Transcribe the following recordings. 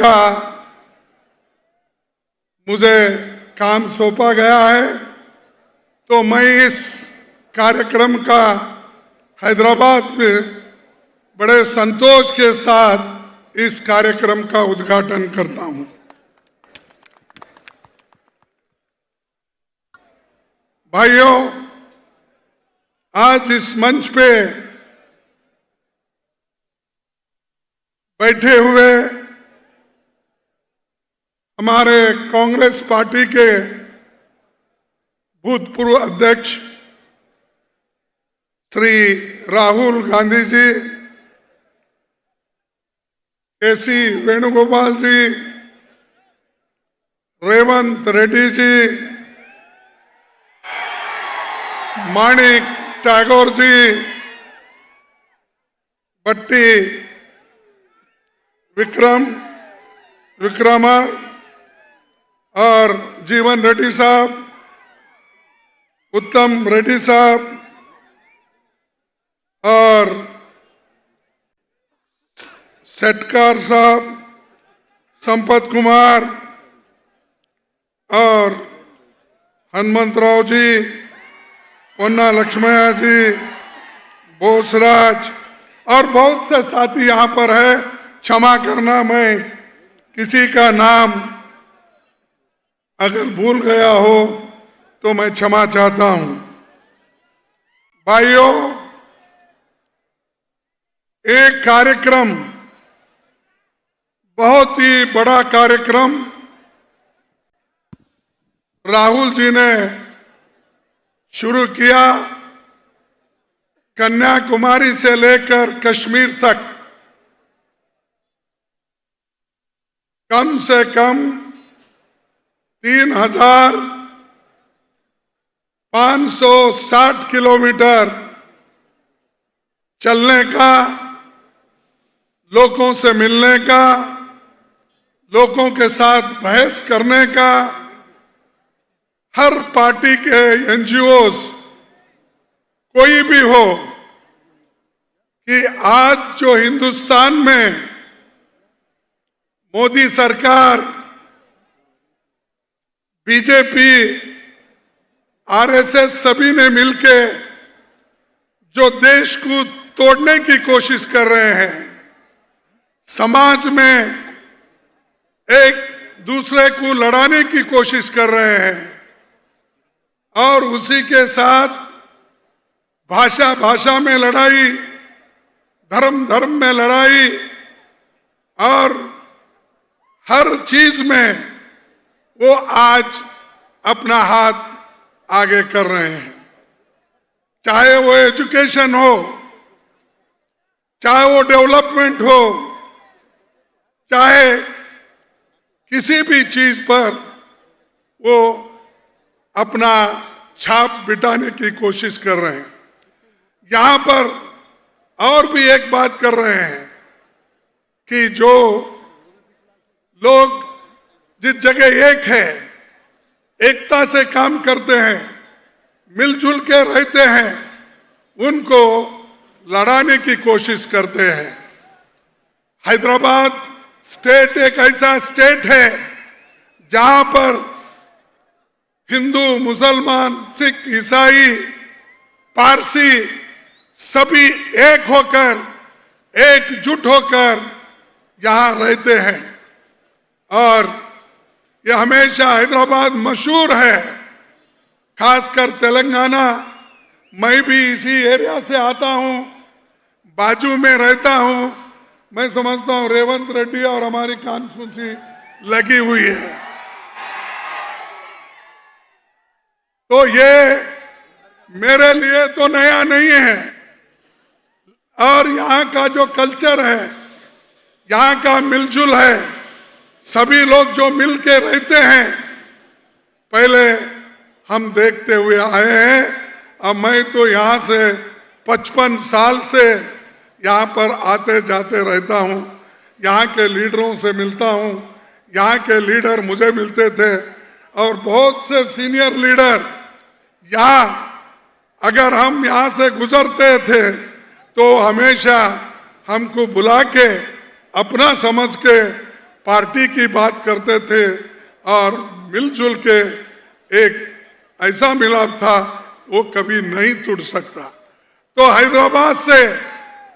का मुझे काम सौंपा गया है, तो मैं इस कार्यक्रम का हैदराबाद में बड़े संतोष के साथ इस कार्यक्रम का उद्घाटन करता हूं। भाइयों, आज इस मंच पे बैठे हुए हमारे कांग्रेस पार्टी के भूतपूर्व अध्यक्ष श्री राहुल गांधी जी, केसी वेणुगोपाल जी, रेवंत रेड्डी जी, माणिक टैगोर जी, बट्टी विक्रमा और जीवन रेड्डी साहब, उत्तम रेड्डी साहब और सेटकार साहब, संपत कुमार और हनुमंतराव जी, पोन्ना लक्ष्मया जी, बोसराज और बहुत से साथी यहाँ पर है। क्षमा करना, मैं किसी का नाम अगर भूल गया हो तो मैं क्षमा चाहता हूं। भाइयों, एक कार्यक्रम, बहुत ही बड़ा कार्यक्रम राहुल जी ने शुरू किया। कन्याकुमारी से लेकर कश्मीर तक कम से कम 3,560 किलोमीटर चलने का, लोगों से मिलने का, लोगों के साथ बहस करने का, हर पार्टी के एनजीओस कोई भी हो, कि आज जो हिंदुस्तान में मोदी सरकार, बीजेपी, आरएसएस सभी ने मिलके जो देश को तोड़ने की कोशिश कर रहे हैं, समाज में एक दूसरे को लड़ाने की कोशिश कर रहे हैं और उसी के साथ भाषा में लड़ाई, धर्म में लड़ाई और हर चीज में वो आज अपना हाथ आगे कर रहे हैं। चाहे वो एजुकेशन हो, चाहे वो डेवलपमेंट हो, चाहे किसी भी चीज पर वो अपना छाप बिटाने की कोशिश कर रहे हैं। यहां पर और भी एक बात कर रहे हैं कि जो लोग जिस जगह एक है, एकता से काम करते हैं, मिलजुल के रहते हैं, उनको लड़ाने की कोशिश करते हैं। हैदराबाद स्टेट एक ऐसा स्टेट है जहां पर हिंदू, मुसलमान, सिख, ईसाई, पारसी सभी एक होकर, एकजुट होकर यहां रहते हैं और ये हमेशा हैदराबाद मशहूर है, खासकर तेलंगाना। मैं भी इसी एरिया से आता हूं, बाजू में रहता हूं। मैं समझता हूं रेवंत रेड्डी और हमारी कॉन्स्टिट्यूंसी लगी हुई है। तो ये मेरे लिए तो नया नहीं है और यहाँ का जो कल्चर है, यहाँ का मिलजुल है, सभी लोग जो मिल के रहते हैं, पहले हम देखते हुए आए हैं। अब मैं तो यहाँ से 55 साल से यहाँ पर आते जाते रहता हूँ, यहाँ के लीडरों से मिलता हूँ, यहाँ के लीडर मुझे मिलते थे और बहुत से सीनियर लीडर यहाँ अगर हम यहाँ से गुजरते थे तो हमेशा हमको बुला के अपना समझ के पार्टी की बात करते थे और मिलजुल के एक ऐसा मिलाप था वो कभी नहीं टूट सकता। तो हैदराबाद से,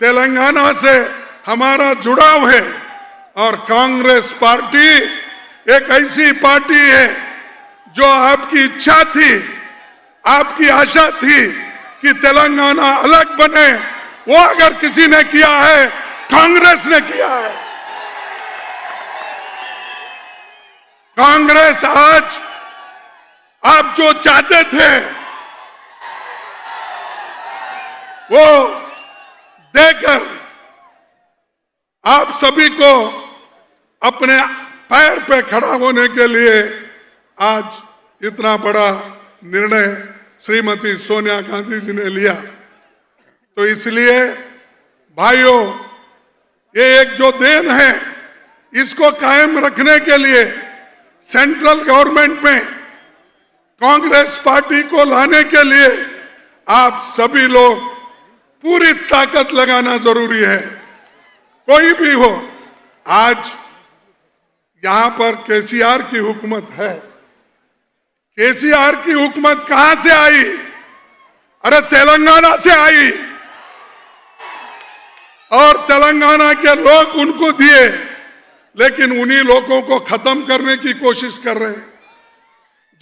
तेलंगाना से हमारा जुड़ाव है और कांग्रेस पार्टी एक ऐसी पार्टी है जो आपकी इच्छा थी, आपकी आशा थी कि तेलंगाना अलग बने, वो अगर किसी ने किया है कांग्रेस ने किया है। कांग्रेस आज आप जो चाहते थे वो देकर आप सभी को अपने पैर पे खड़ा होने के लिए आज इतना बड़ा निर्णय श्रीमती सोनिया गांधी जी ने लिया। तो इसलिए भाइयों, ये एक जो देन है इसको कायम रखने के लिए सेंट्रल गवर्नमेंट में कांग्रेस पार्टी को लाने के लिए आप सभी लोग पूरी ताकत लगाना जरूरी है। कोई भी हो, आज यहां पर केसीआर की हुकूमत है। केसीआर की हुकूमत कहां से आई? अरे तेलंगाना से आई और तेलंगाना के लोग उनको दिए, लेकिन उन्हीं लोगों को खत्म करने की कोशिश कर रहे हैं।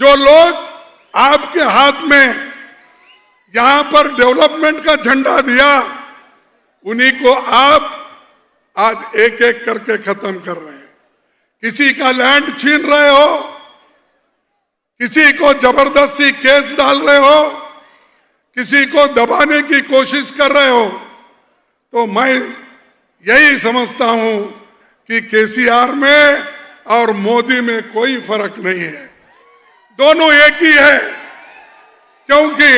जो लोग आपके हाथ में यहां पर डेवलपमेंट का झंडा दिया, उन्हीं को आप आज एक एक करके खत्म कर रहे हैं। किसी का लैंड छीन रहे हो, किसी को जबरदस्ती केस डाल रहे हो, किसी को दबाने की कोशिश कर रहे हो। तो मैं यही समझता हूं कि केसीआर में और मोदी में कोई फर्क नहीं है, दोनों एक ही है। क्योंकि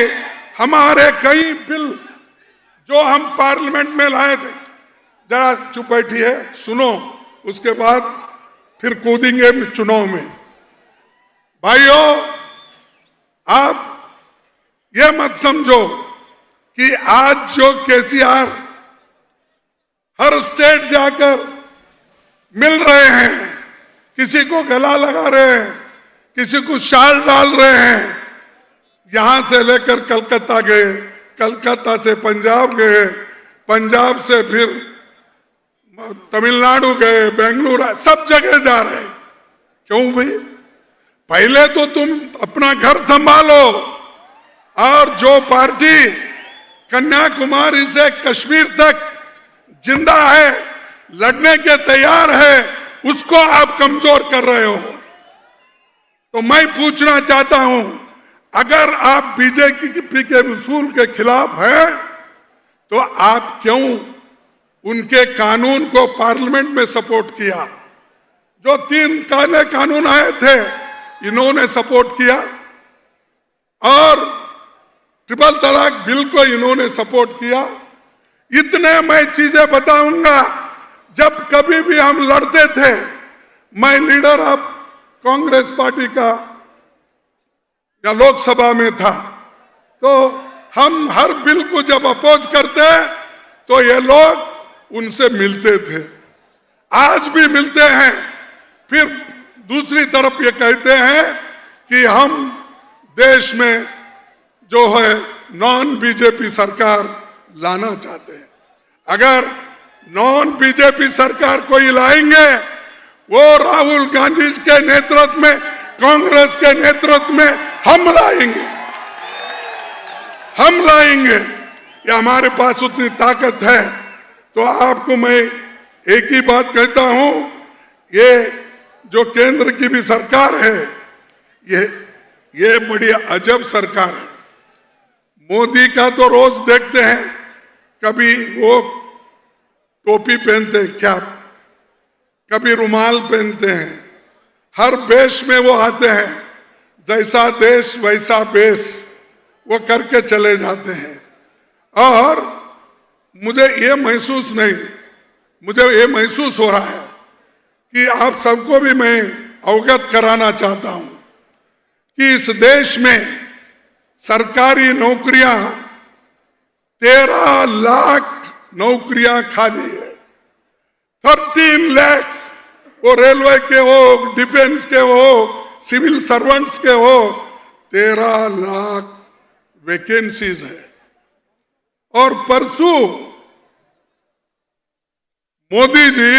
हमारे कई बिल जो हम पार्लियामेंट में लाए थे, जरा चुप बैठिए, सुनो, उसके बाद फिर कूदेंगे चुनाव में। भाइयों, आप ये मत समझो कि आज जो केसीआर हर स्टेट जाकर मिल रहे हैं, किसी को गला लगा रहे हैं, किसी को शाल डाल रहे हैं, यहां से लेकर कलकत्ता गए, कलकत्ता से पंजाब गए, पंजाब से फिर तमिलनाडु गए, बेंगलुरु, सब जगह जा रहे हैं। क्यों भाई? पहले तो तुम अपना घर संभालो, और जो पार्टी कन्याकुमारी से कश्मीर तक जिंदा है, लड़ने के तैयार है, उसको आप कमजोर कर रहे हो। तो मैं पूछना चाहता हूं, अगर आप बीजेपी के उसूल के खिलाफ हैं, तो आप क्यों उनके कानून को पार्लियामेंट में सपोर्ट किया? जो 3 काले कानून आए थे, इन्होंने सपोर्ट किया, और ट्रिपल तलाक बिल को इन्होंने सपोर्ट किया। इतने मैं चीजें बताऊंगा। जब कभी भी हम लड़ते थे, मैं लीडर ऑफ कांग्रेस पार्टी का या लोकसभा में था, तो हम हर बिल को जब अपोज करते तो ये लोग उनसे मिलते थे, आज भी मिलते हैं। फिर दूसरी तरफ ये कहते हैं कि हम देश में जो है नॉन बीजेपी सरकार लाना चाहते हैं। अगर नॉन बीजेपी सरकार कोई लाएंगे, वो राहुल गांधी के नेतृत्व में, कांग्रेस के नेतृत्व में हम लाएंगे, हम लाएंगे। ये हमारे पास उतनी ताकत है। तो आपको मैं एक ही बात कहता हूं, ये जो केंद्र की भी सरकार है, ये बड़ी अजब सरकार है। मोदी का तो रोज देखते हैं, कभी वो टोपी पहनते हैं, क्या कभी रुमाल पहनते हैं, हर वेश में वो आते हैं, जैसा देश वैसा वेश वो करके चले जाते हैं। और मुझे ये महसूस नहीं, मुझे ये महसूस हो रहा है कि आप सबको भी मैं अवगत कराना चाहता हूं कि इस देश में सरकारी नौकरियां 13 लाख नौकरियां खाली है। 13 लाख वो रेलवे के हो, डिफेंस के हो, सिविल सर्वेंट्स के हो, 13 लाख वैकेंसीज है। और परसों मोदी जी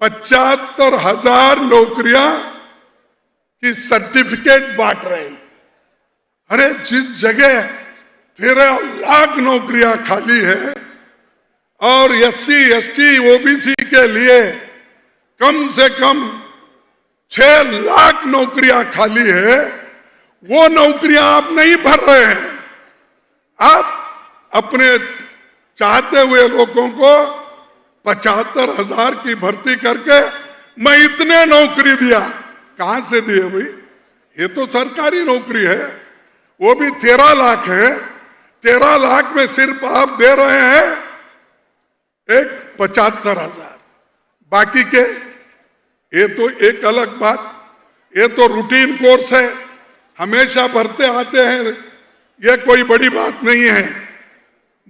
75,000 नौकरियां की सर्टिफिकेट बांट रहे हैं। अरे जिस जगह 13 लाख नौकरियां खाली है और SC, ST, OBC के लिए कम से कम 6 लाख नौकरियां खाली है, वो नौकरियां आप नहीं भर रहे हैं। आप अपने चाहते हुए लोगों को 75,000 की भर्ती करके मैं इतने नौकरी दिया, कहां से दिए भाई? ये तो सरकारी नौकरी है, वो भी 13 लाख है। 13 लाख में सिर्फ आप दे रहे हैं एक 75,000, बाकी के ये तो एक अलग बात, ये तो रूटीन कोर्स है, हमेशा भरते आते हैं, ये कोई बड़ी बात नहीं है।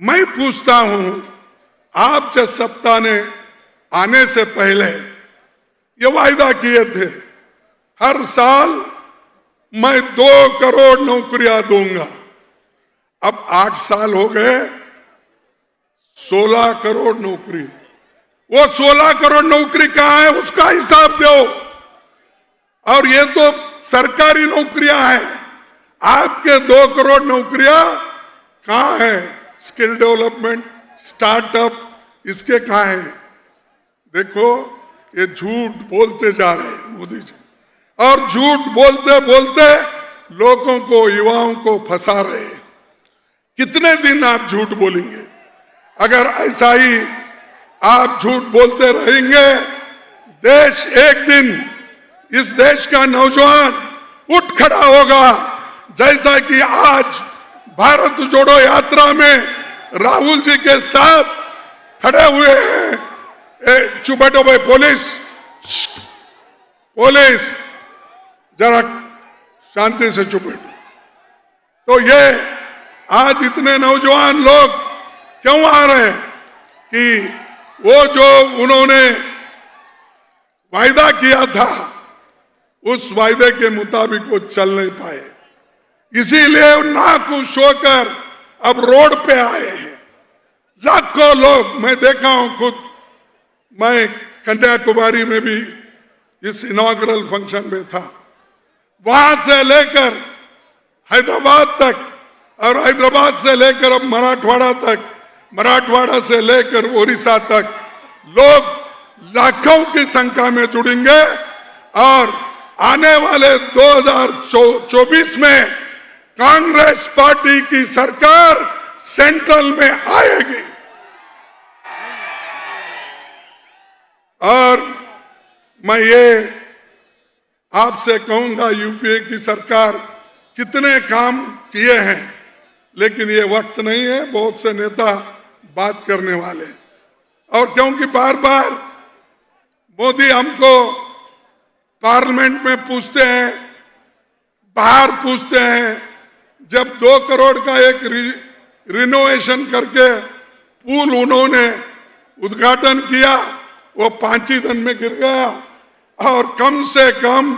मैं पूछता हूं, आप जब सत्ता ने आने से पहले ये वायदा किए थे हर साल मैं 2 करोड़ नौकरियां दूंगा, अब 8 साल हो गए, 16 करोड़ नौकरी। वो 16 करोड़ नौकरी कहां है, उसका हिसाब दो। और ये तो सरकारी नौकरियां हैं, आपके 2 करोड़ नौकरियां कहां है? स्किल डेवलपमेंट, स्टार्टअप, इसके कहां है? देखो ये झूठ बोलते जा रहे हैं मोदी जी, और झूठ बोलते बोलते लोगों को, युवाओं को फंसा रहे हैं। कितने दिन आप झूठ बोलेंगे? अगर ऐसा ही आप झूठ बोलते रहेंगे, देश एक दिन, इस देश का नौजवान उठ खड़ा होगा, जैसा कि आज भारत जोड़ो यात्रा में राहुल जी के साथ खड़े हुए हैं। चुप बैठो भाई, पुलिस जरा शांति से चुप बैठो। तो ये आज इतने नौजवान लोग क्यों आ रहे हैं कि वो जो उन्होंने वायदा किया था उस वायदे के मुताबिक वो चल नहीं पाए, इसीलिए नाखुश होकर अब रोड पे आए हैं। लाखों लोग, मैं देखा हूं खुद, मैं कन्याकुमारी में भी इस इनॉग्रल फंक्शन में था, वहां से लेकर हैदराबाद तक और हैदराबाद से लेकर अब मराठवाड़ा तक, मराठवाड़ा से लेकर ओडिशा तक लोग लाखों की संख्या में जुड़ेंगे और आने वाले 2024 में कांग्रेस पार्टी की सरकार सेंट्रल में आएगी। और मैं ये आपसे कहूंगा, यूपीए की सरकार कितने काम किए हैं, लेकिन ये वक्त नहीं है बहुत से नेता बात करने वाले। और क्योंकि बार बार मोदी हमको पार्लियामेंट में पूछते हैं, बाहर पूछते हैं, जब 2 करोड़ का एक रिनोवेशन करके पुल उन्होंने उद्घाटन किया, वो 5 ही दिन में गिर गया और कम से कम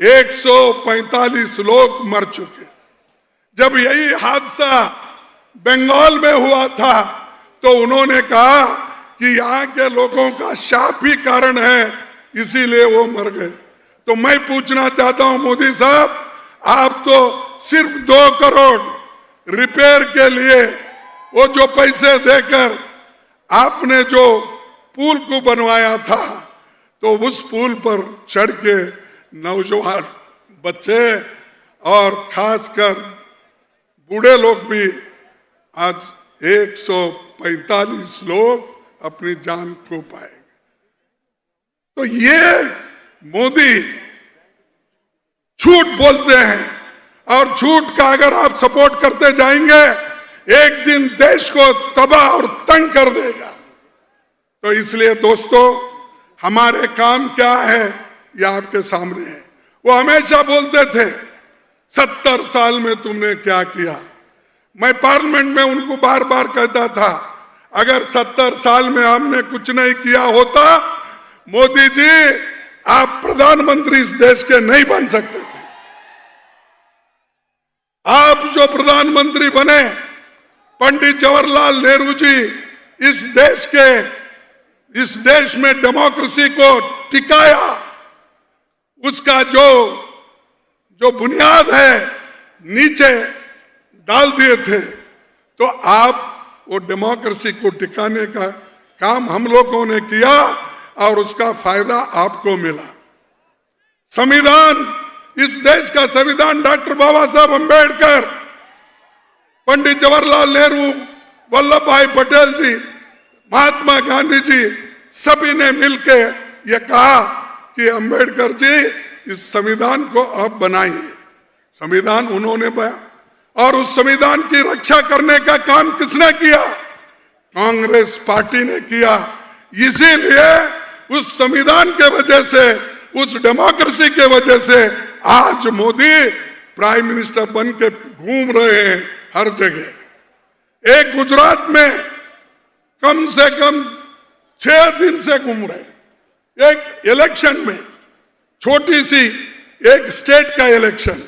145 लोग मर चुके। जब यही हादसा बंगाल में हुआ था तो उन्होंने कहा कि यहाँ के लोगों का शाप ही कारण है, इसीलिए वो मर गए। तो मैं पूछना चाहता हूं मोदी साहब, आप तो सिर्फ 2 करोड़ रिपेयर के लिए वो जो पैसे देकर आपने जो पुल को बनवाया था, तो उस पुल पर चढ़ के नौजवान बच्चे और खासकर बूढ़े लोग भी आज 145 लोग अपनी जान खो पाएंगे। तो ये मोदी झूठ बोलते हैं, और झूठ का अगर आप सपोर्ट करते जाएंगे, एक दिन देश को तबाह और तंग कर देगा। तो इसलिए दोस्तों, हमारे काम क्या है ये आपके सामने है। वो हमेशा बोलते थे 70 साल में तुमने क्या किया। मैं पार्लियामेंट में उनको बार बार कहता था, अगर 70 साल में हमने कुछ नहीं किया होता, मोदी जी, आप प्रधानमंत्री इस देश के नहीं बन सकते थे। आप जो प्रधानमंत्री बने, पंडित जवाहरलाल नेहरू जी इस देश में डेमोक्रेसी को टिकाया, उसका जो बुनियाद है नीचे डाल दिए थे। तो आप वो डेमोक्रेसी को टिकाने का काम हम लोगों ने किया और उसका फायदा आपको मिला। संविधान, इस देश का संविधान डॉक्टर बाबा साहब अंबेडकर, पंडित जवाहरलाल नेहरू, वल्लभ भाई पटेल जी, महात्मा गांधी जी, सभी ने मिलकर यह कहा कि अंबेडकर जी इस संविधान को आप बनाइए। संविधान उन्होंने बनाया और उस संविधान की रक्षा करने का काम किसने किया? कांग्रेस पार्टी ने किया। इसीलिए उस संविधान के वजह से, उस डेमोक्रेसी के वजह से आज मोदी प्राइम मिनिस्टर बन के घूम रहे हैं हर जगह। एक गुजरात में कम से कम 6 दिन से घूम रहे हैं। एक इलेक्शन में, छोटी सी एक स्टेट का इलेक्शन,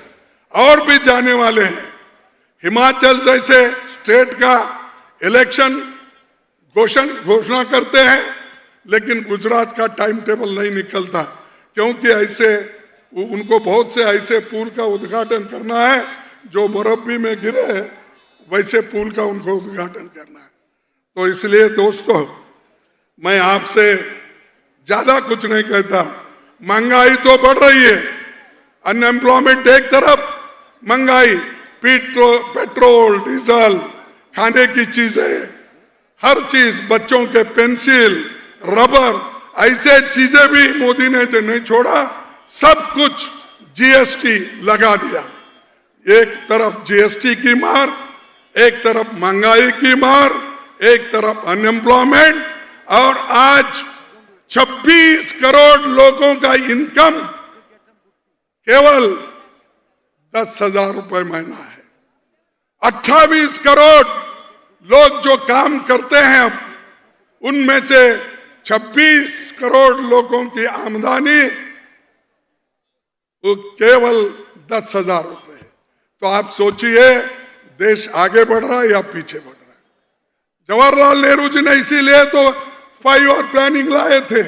और भी जाने वाले हैं। हिमाचल जैसे स्टेट का इलेक्शन घोषणा करते हैं, लेकिन गुजरात का टाइम टेबल नहीं निकलता, क्योंकि ऐसे उनको बहुत से ऐसे पुल का उद्घाटन करना है जो मुरब्बी में गिरे है, वैसे पुल का उनको उद्घाटन करना है। तो इसलिए दोस्तों, मैं आपसे ज्यादा कुछ नहीं कहता। महंगाई तो बढ़ रही है, अनएम्प्लॉयमेंट एक तरफ, महंगाई, पेट्रोल, डीजल, खाने की चीजें, हर चीज, बच्चों के पेंसिल, रबर, ऐसे चीजें भी मोदी ने जो नहीं छोड़ा, सब कुछ जीएसटी लगा दिया। एक तरफ जीएसटी की मार, एक तरफ महंगाई की मार, एक तरफ अनएम्प्लॉयमेंट, और आज 26 करोड़ लोगों का इनकम केवल 10,000 रुपए महीना है। 28 करोड़ लोग जो काम करते हैं, उनमें से 26 करोड़ लोगों की आमदनी वो केवल 10,000 रुपए है। तो आप सोचिए, देश आगे बढ़ रहा है या पीछे बढ़ रहा है? जवाहरलाल नेहरू जी ने इसीलिए तो 5 और प्लानिंग लाए थे,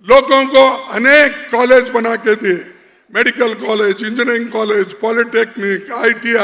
लोगों को अनेक कॉलेज बना के दिए, medical college, engineering college, polytechnic, ITI,